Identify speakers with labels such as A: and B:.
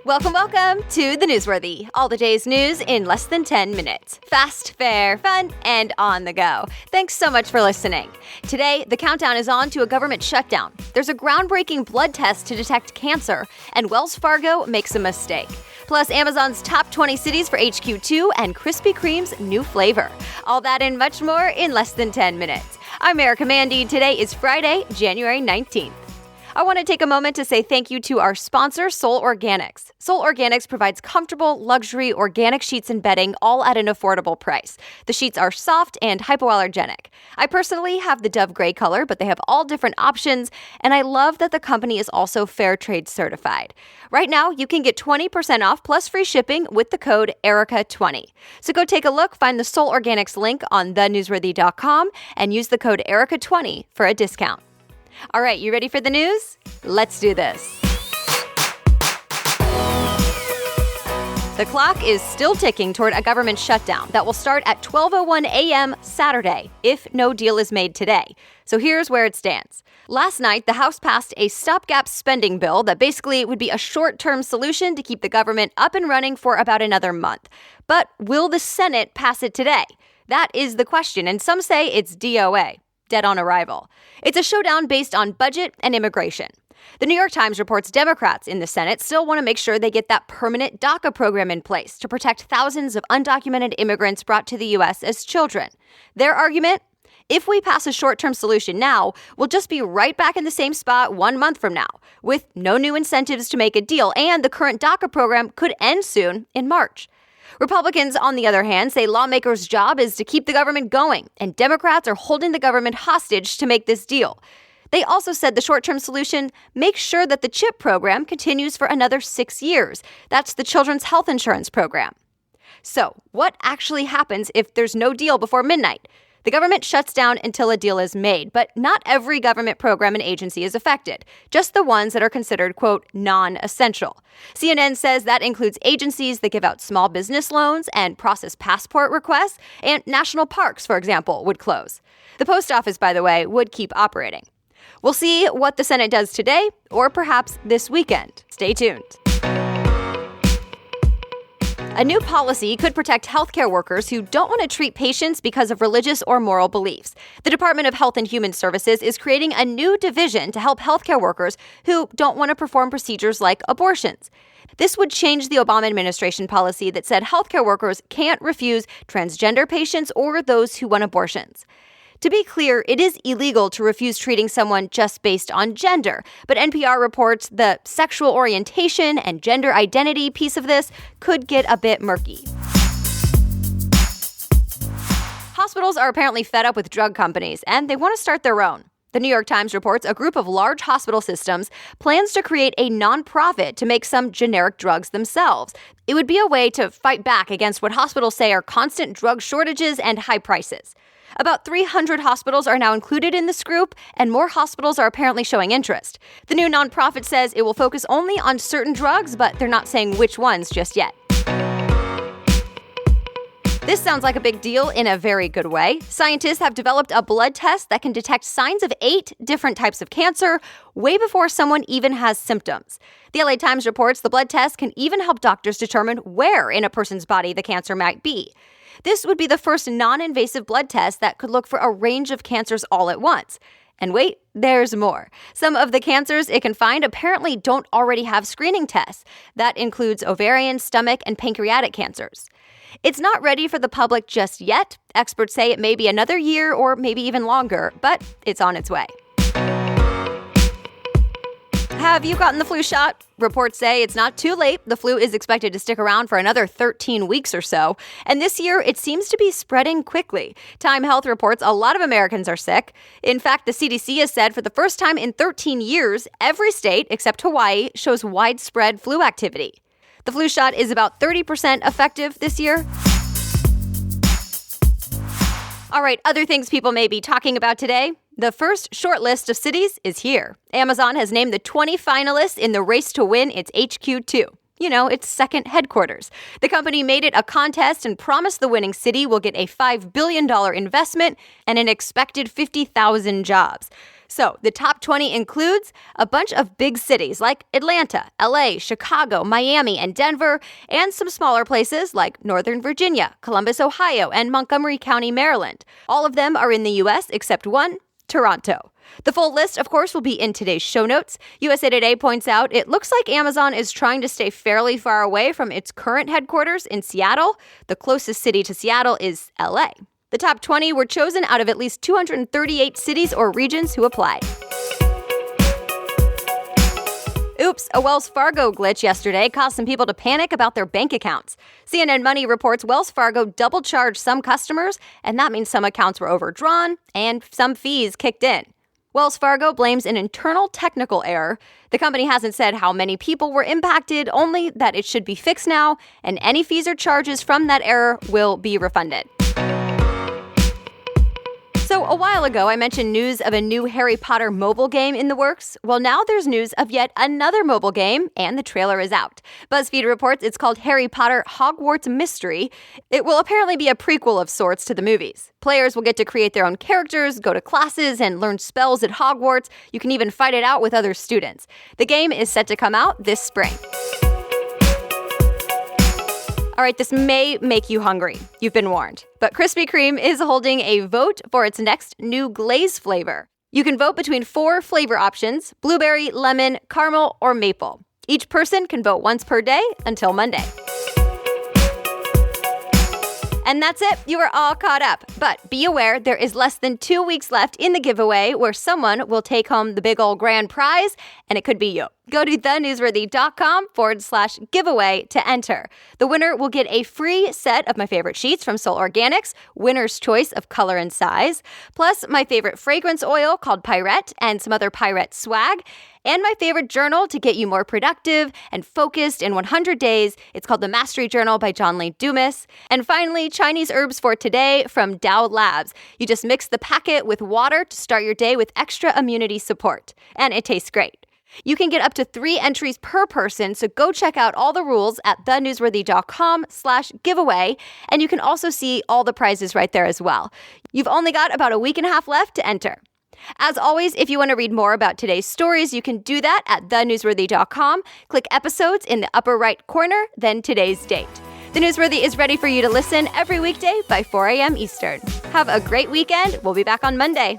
A: Welcome to The Newsworthy. All the day's news in less than 10 minutes. Fast, fair, fun, and on the go. Thanks so much for listening. Today, the countdown is on to a government shutdown. There's a groundbreaking blood test to detect cancer, and Wells Fargo makes a mistake. Plus, Amazon's top 20 cities for HQ2 and Krispy Kreme's new flavor. All that and much more in less than 10 minutes. I'm Erica Mandy. Today is Friday, January 19th. I want to take a moment to say thank you to our sponsor, Soul Organics. Soul Organics provides comfortable, luxury, organic sheets and bedding, all at an affordable price. The sheets are soft and hypoallergenic. I personally have the Dove Gray color, but they have all different options, and I love that the company is also fair trade certified. Right now, you can get 20% off plus free shipping with the code ERICA20. So go take a look, find the Soul Organics link on thenewsworthy.com, and use the code ERICA20 for a discount. All right, you ready for the news? Let's do this. The clock is still ticking toward a government shutdown that will start at 12:01 a.m. Saturday if no deal is made today. So here's where it stands. Last night, the House passed a stopgap spending bill that basically would be a short-term solution to keep the government up and running for about another month. But will the Senate pass it today? That is the question, and some say it's DOA. Dead on arrival. It's a showdown based on budget and immigration. The New York Times reports Democrats in the Senate still want to make sure they get that permanent DACA program in place to protect thousands of undocumented immigrants brought to the U.S. as children. Their argument? If we pass a short-term solution now, we'll just be right back in the same spot 1 month from now, with no new incentives to make a deal, and the current DACA program could end soon in March. Republicans, on the other hand, say lawmakers' job is to keep the government going, and Democrats are holding the government hostage to make this deal. They also said the short-term solution makes sure that the CHIP program continues for another 6 years. That's the Children's Health Insurance Program. So, what actually happens if there's no deal before midnight? The government shuts down until a deal is made, but not every government program and agency is affected, just the ones that are considered, quote, non-essential. CNN says that includes agencies that give out small business loans and process passport requests, and national parks, for example, would close. The post office, by the way, would keep operating. We'll see what the Senate does today, or perhaps this weekend. Stay tuned. A new policy could protect healthcare workers who don't want to treat patients because of religious or moral beliefs. The Department of Health and Human Services is creating a new division to help healthcare workers who don't want to perform procedures like abortions. This would change the Obama administration policy that said healthcare workers can't refuse transgender patients or those who want abortions. To be clear, it is illegal to refuse treating someone just based on gender, but NPR reports the sexual orientation and gender identity piece of this could get a bit murky. Hospitals are apparently fed up with drug companies, and they want to start their own. The New York Times reports a group of large hospital systems plans to create a nonprofit to make some generic drugs themselves. It would be a way to fight back against what hospitals say are constant drug shortages and high prices. About 300 hospitals are now included in this group, and more hospitals are apparently showing interest. The new nonprofit says it will focus only on certain drugs, but they're not saying which ones just yet. This sounds like a big deal in a very good way. Scientists have developed a blood test that can detect signs of 8 different types of cancer way before someone even has symptoms. The LA Times reports the blood test can even help doctors determine where in a person's body the cancer might be. This would be the first non-invasive blood test that could look for a range of cancers all at once. And wait, there's more. Some of the cancers it can find apparently don't already have screening tests. That includes ovarian, stomach, and pancreatic cancers. It's not ready for the public just yet. Experts say it may be another year or maybe even longer, but it's on its way. Have you gotten the flu shot? Reports say it's not too late. The flu is expected to stick around for another 13 weeks or so. And this year, it seems to be spreading quickly. Time Health reports a lot of Americans are sick. In fact, the CDC has said for the first time in 13 years, every state except Hawaii shows widespread flu activity. The flu shot is about 30% effective this year. All right, other things people may be talking about today. The first short list of cities is here. Amazon has named the 20 finalists in the race to win its HQ2. its second headquarters. The company made it a contest and promised the winning city will get a $5 billion investment and an expected 50,000 jobs. So the top 20 includes a bunch of big cities like Atlanta, LA, Chicago, Miami, and Denver, and some smaller places like Northern Virginia, Columbus, Ohio, and Montgomery County, Maryland. All of them are in the U.S. except one, Toronto. The full list, of course, will be in today's show notes. USA Today points out it looks like Amazon is trying to stay fairly far away from its current headquarters in Seattle. The closest city to Seattle is LA. The top 20 were chosen out of at least 238 cities or regions who applied. Oops, a Wells Fargo glitch yesterday caused some people to panic about their bank accounts. CNN Money reports Wells Fargo double-charged some customers, and that means some accounts were overdrawn and some fees kicked in. Wells Fargo blames an internal technical error. The company hasn't said how many people were impacted, only that it should be fixed now, and any fees or charges from that error will be refunded. So a while ago, I mentioned news of a new Harry Potter mobile game in the works. Well, now there's news of yet another mobile game, and the trailer is out. BuzzFeed reports it's called Harry Potter Hogwarts Mystery. It will apparently be a prequel of sorts to the movies. Players will get to create their own characters, go to classes, and learn spells at Hogwarts. You can even fight it out with other students. The game is set to come out this spring. All right, this may make you hungry. You've been warned. But Krispy Kreme is holding a vote for its next new glaze flavor. You can vote between 4 flavor options: blueberry, lemon, caramel, or maple. Each person can vote once per day until Monday. And that's it. You are all caught up. But be aware, there is less than 2 weeks left in the giveaway where someone will take home the big old grand prize, and it could be you. Go to thenewsworthy.com/giveaway to enter. The winner will get a free set of my favorite sheets from Soul Organics, winner's choice of color and size, plus my favorite fragrance oil called Pyrette and some other Pyrette swag, and my favorite journal to get you more productive and focused in 100 days. It's called the Mastery Journal by John Lee Dumas. And finally, Chinese herbs for today from Dao Labs. You just mix the packet with water to start your day with extra immunity support. And it tastes great. You can get up to 3 entries per person, so go check out all the rules at thenewsworthy.com/giveaway, and you can also see all the prizes right there as well. You've only got about a week and a half left to enter. As always, if you want to read more about today's stories, you can do that at thenewsworthy.com. Click episodes in the upper right corner, then today's date. The Newsworthy is ready for you to listen every weekday by 4 a.m. Eastern. Have a great weekend. We'll be back on Monday.